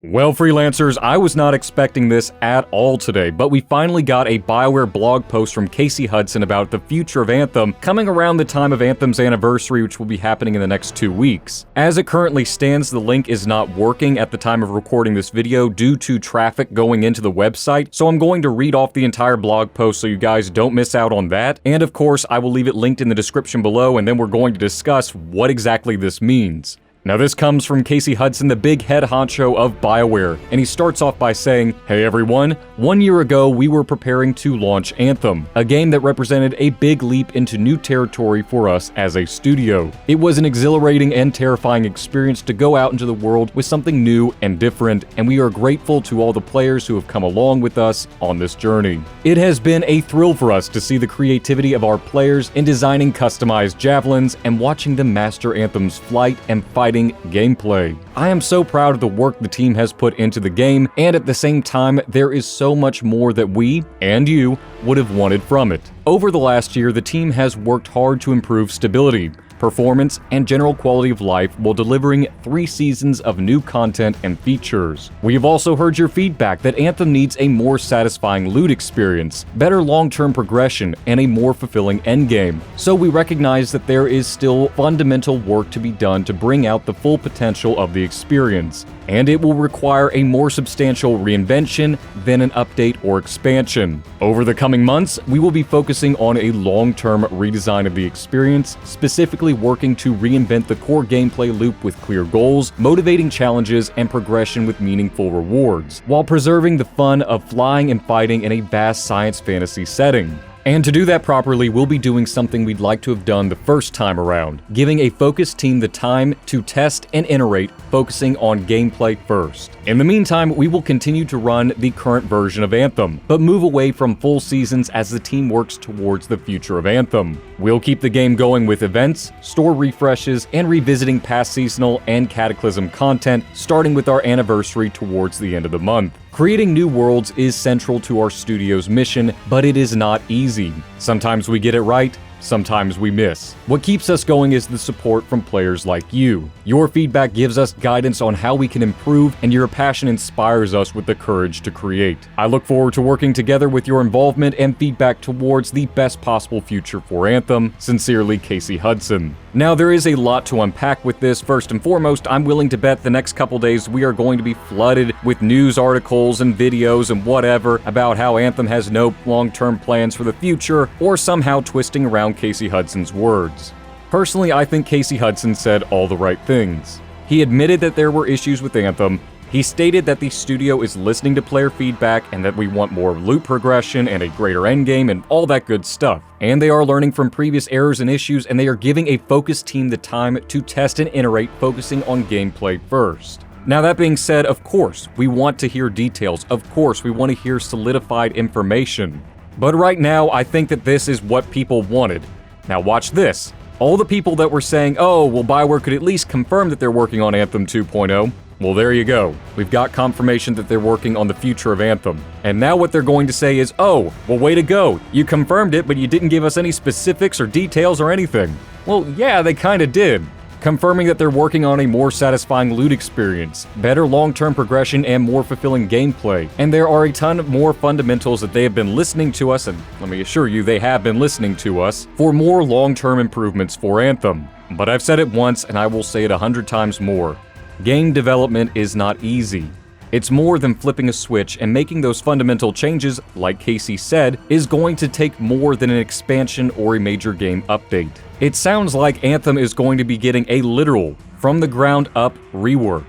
Well, freelancers, I was not expecting this at all today, but we finally got a BioWare blog post from Casey Hudson about the future of Anthem coming around the time of Anthem's anniversary, which will be happening in the next 2 weeks. As it currently stands, the link is not working at the time of recording this video due to traffic going into the website, so I'm going to read off the entire blog post so you guys don't miss out on that, and of course, I will leave it linked in the description below, and then we're going to discuss what exactly this means. Now this comes from Casey Hudson, the big head honcho of BioWare, and he starts off by saying, "Hey everyone, 1 year ago we were preparing to launch Anthem, a game that represented a big leap into new territory for us as a studio. It was an exhilarating and terrifying experience to go out into the world with something new and different, and we are grateful to all the players who have come along with us on this journey. It has been a thrill for us to see the creativity of our players in designing customized javelins and watching them master Anthem's flight and fighting gameplay. I am so proud of the work the team has put into the game, and at the same time, there is so much more that we, and you, would have wanted from it. Over the last year, the team has worked hard to improve stability, performance, and general quality of life while delivering 3 seasons of new content and features. We have also heard your feedback that Anthem needs a more satisfying loot experience, better long-term progression, and a more fulfilling endgame. So we recognize that there is still fundamental work to be done to bring out the full potential of the experience, and it will require a more substantial reinvention than an update or expansion. Over the coming months, we will be focusing on a long-term redesign of the experience, specifically working to reinvent the core gameplay loop with clear goals, motivating challenges, and progression with meaningful rewards, while preserving the fun of flying and fighting in a vast science fantasy setting. And to do that properly, we'll be doing something we'd like to have done the first time around, giving a focused team the time to test and iterate, focusing on gameplay first. In the meantime, we will continue to run the current version of Anthem, but move away from full seasons as the team works towards the future of Anthem. We'll keep the game going with events, store refreshes, and revisiting past seasonal and Cataclysm content, starting with our anniversary towards the end of the month. Creating new worlds is central to our studio's mission, but it is not easy. Sometimes we get it right, sometimes we miss. What keeps us going is the support from players like you. Your feedback gives us guidance on how we can improve, and your passion inspires us with the courage to create. I look forward to working together with your involvement and feedback towards the best possible future for Anthem. Sincerely, Casey Hudson." Now, there is a lot to unpack with this. First and foremost, I'm willing to bet the next couple days we are going to be flooded with news articles and videos and whatever about how Anthem has no long-term plans for the future, or somehow twisting around Casey Hudson's words. Personally, I think Casey Hudson said all the right things. He admitted that there were issues with Anthem. He stated that the studio is listening to player feedback and that we want more loot progression and a greater endgame and all that good stuff. And they are learning from previous errors and issues, and they are giving a focused team the time to test and iterate, focusing on gameplay first. Now that being said, of course, we want to hear details. Of course, we want to hear solidified information. But right now, I think that this is what people wanted. Now watch this. All the people that were saying, "Oh, well, BioWare could at least confirm that they're working on Anthem 2.0. Well, there you go. We've got confirmation that they're working on the future of Anthem. And now what they're going to say is, "Oh, well, way to go. You confirmed it, but you didn't give us any specifics or details or anything." Well, yeah, they kinda did. Confirming that they're working on a more satisfying loot experience, better long-term progression, and more fulfilling gameplay. And there are a ton of more fundamentals that they have been listening to us, and let me assure you, they have been listening to us, for more long-term improvements for Anthem. But I've said it once, and I will say it 100 times more. Game development is not easy. It's more than flipping a switch, and making those fundamental changes, like Casey said, is going to take more than an expansion or a major game update. It sounds like Anthem is going to be getting a literal, from-the-ground-up rework.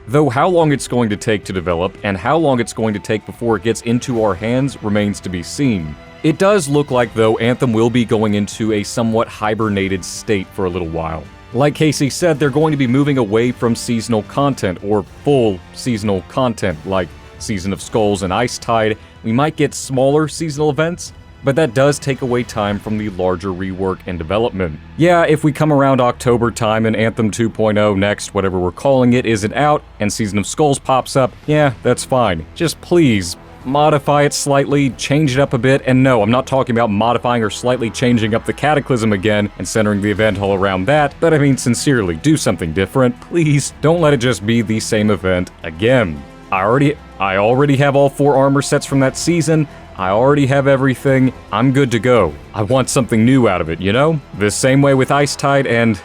Though how long it's going to take to develop, and how long it's going to take before it gets into our hands, remains to be seen. It does look like, though, Anthem will be going into a somewhat hibernated state for a little while. Like Casey said, they're going to be moving away from seasonal content, or full seasonal content, like Season of Skulls and Icetide. We might get smaller seasonal events, but that does take away time from the larger rework and development. Yeah, if we come around October time and Anthem 2.0 next, whatever we're calling it, isn't out, and Season of Skulls pops up, yeah, that's fine. Just please, modify it slightly, change it up a bit, and no, I'm not talking about modifying or slightly changing up the Cataclysm again and centering the event all around that, but I mean sincerely, do something different, please. Don't let it just be the same event again. I already have all 4 armor sets from that season. I already have everything. I'm good to go. I want something new out of it, you know? The same way with Ice Tide and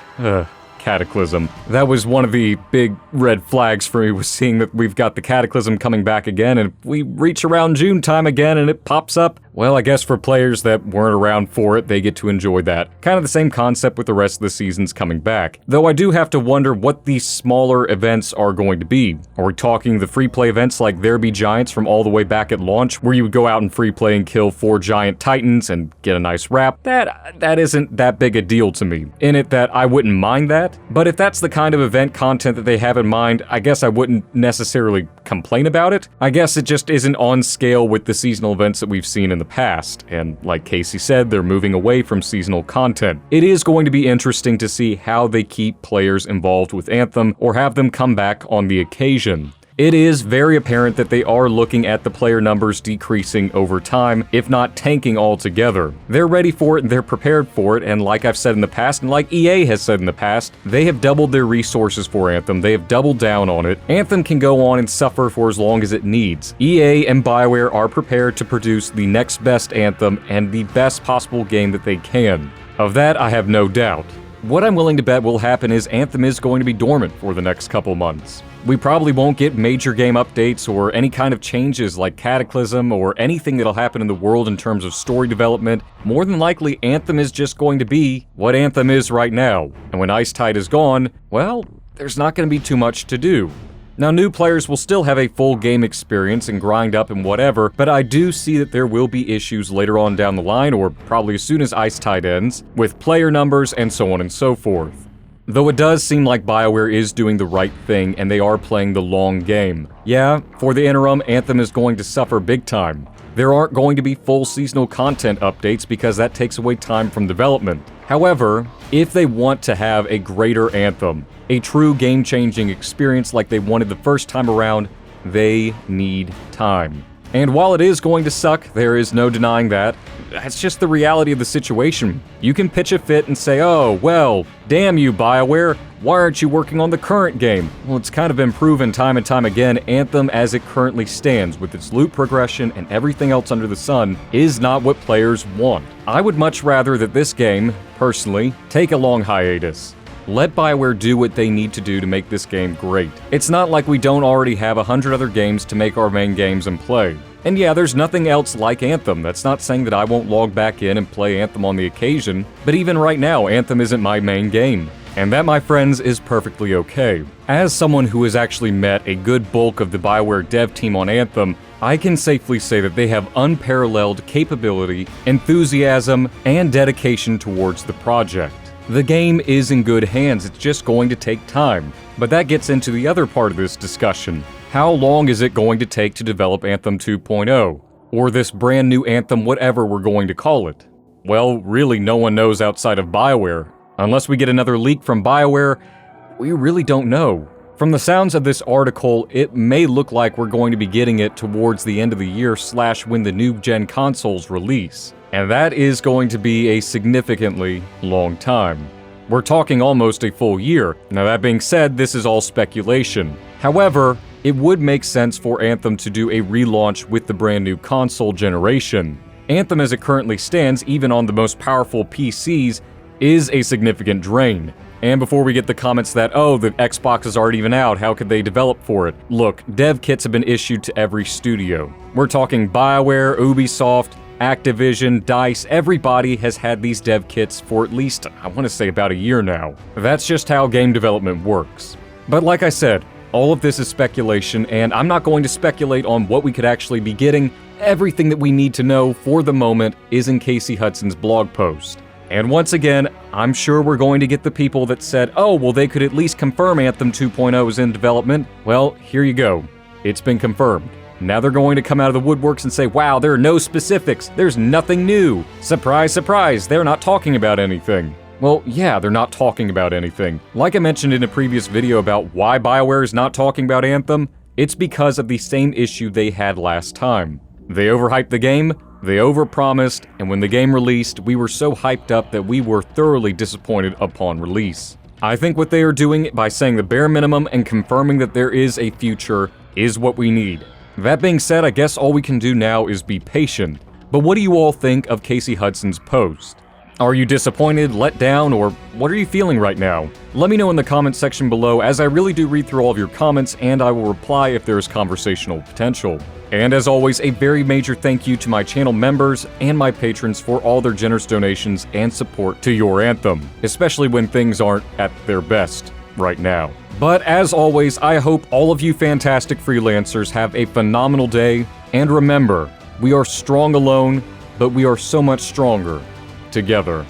Cataclysm. That was one of the big red flags for me, was seeing that we've got the Cataclysm coming back again, and if we reach around June time again and it pops up, well, I guess for players that weren't around for it, they get to enjoy that. Kind of the same concept with the rest of the seasons coming back. Though I do have to wonder what these smaller events are going to be. Are we talking the free play events like There Be Giants from all the way back at launch, where you would go out and free play and kill 4 giant titans and get a nice wrap? That isn't that big a deal to me. In it that I wouldn't mind that, but if that's the kind of event content that they have in mind, I guess I wouldn't necessarily complain about it. I guess it just isn't on scale with the seasonal events that we've seen in the past, and like Casey said, they're moving away from seasonal content. It is going to be interesting to see how they keep players involved with Anthem or have them come back on the occasion. It is very apparent that they are looking at the player numbers decreasing over time, if not tanking altogether. They're ready for it and they're prepared for it, and like I've said in the past, and like EA has said in the past, they have doubled their resources for Anthem. They have doubled down on it. Anthem can go on and suffer for as long as it needs. EA and BioWare are prepared to produce the next best Anthem and the best possible game that they can. Of that, I have no doubt. What I'm willing to bet will happen is Anthem is going to be dormant for the next couple months. We probably won't get major game updates or any kind of changes like Cataclysm or anything that'll happen in the world in terms of story development. More than likely, Anthem is just going to be what Anthem is right now. And when Ice Tide is gone, well, there's not going to be too much to do. Now, new players will still have a full game experience and grind up and whatever, but I do see that there will be issues later on down the line, or probably as soon as Ice Tide ends, with player numbers and so on and so forth. Though it does seem like BioWare is doing the right thing and they are playing the long game. Yeah, for the interim, Anthem is going to suffer big time. There aren't going to be full seasonal content updates because that takes away time from development. However, if they want to have a greater Anthem, a true game-changing experience like they wanted the first time around, they need time. And while it is going to suck, there is no denying that. That's just the reality of the situation. You can pitch a fit and say, oh, well, damn you, BioWare, why aren't you working on the current game? Well, it's kind of been proven time and time again, Anthem as it currently stands, with its loot progression and everything else under the sun, is not what players want. I would much rather that this game, personally, take a long hiatus. Let BioWare do what they need to do to make this game great. It's not like we don't already have 100 other games to make our main games and play. And yeah, there's nothing else like Anthem. That's not saying that I won't log back in and play Anthem on the occasion, but even right now, Anthem isn't my main game. And that, my friends, is perfectly okay. As someone who has actually met a good bulk of the BioWare dev team on Anthem, I can safely say that they have unparalleled capability, enthusiasm, and dedication towards the project. The game is in good hands, it's just going to take time. But that gets into the other part of this discussion. How long is it going to take to develop Anthem 2.0? Or this brand new Anthem whatever we're going to call it? Well, really no one knows outside of BioWare. Unless we get another leak from BioWare, we really don't know. From the sounds of this article, it may look like we're going to be getting it towards the end of the year / when the new gen consoles release. And that is going to be a significantly long time. We're talking almost a full year. Now that being said, this is all speculation. However, it would make sense for Anthem to do a relaunch with the brand new console generation. Anthem as it currently stands, even on the most powerful PCs, is a significant drain. And before we get the comments that, oh, the Xboxes aren't even out, how could they develop for it? Look, dev kits have been issued to every studio. We're talking BioWare, Ubisoft, Activision, DICE, everybody has had these dev kits for at least, I want to say about a year now. That's just how game development works. But like I said, all of this is speculation, and I'm not going to speculate on what we could actually be getting. Everything that we need to know for the moment is in Casey Hudson's blog post. And once again, I'm sure we're going to get the people that said, oh, well, they could at least confirm Anthem 2.0 is in development. Well, here you go. It's been confirmed. Now they're going to come out of the woodworks and say, wow, there are no specifics. There's nothing new. Surprise, surprise, they're not talking about anything. Well, yeah, they're not talking about anything. Like I mentioned in a previous video about why BioWare is not talking about Anthem, it's because of the same issue they had last time. They overhyped the game, they overpromised, and when the game released, we were so hyped up that we were thoroughly disappointed upon release. I think what they are doing by saying the bare minimum and confirming that there is a future is what we need. That being said, I guess all we can do now is be patient. But what do you all think of Casey Hudson's post? Are you disappointed, let down, or what are you feeling right now? Let me know in the comments section below, as I really do read through all of your comments and I will reply if there is conversational potential. And as always, a very major thank you to my channel members and my patrons for all their generous donations and support to your Anthem, especially when things aren't at their best right now. But as always, I hope all of you fantastic freelancers have a phenomenal day, and remember, we are strong alone, but we are so much stronger together.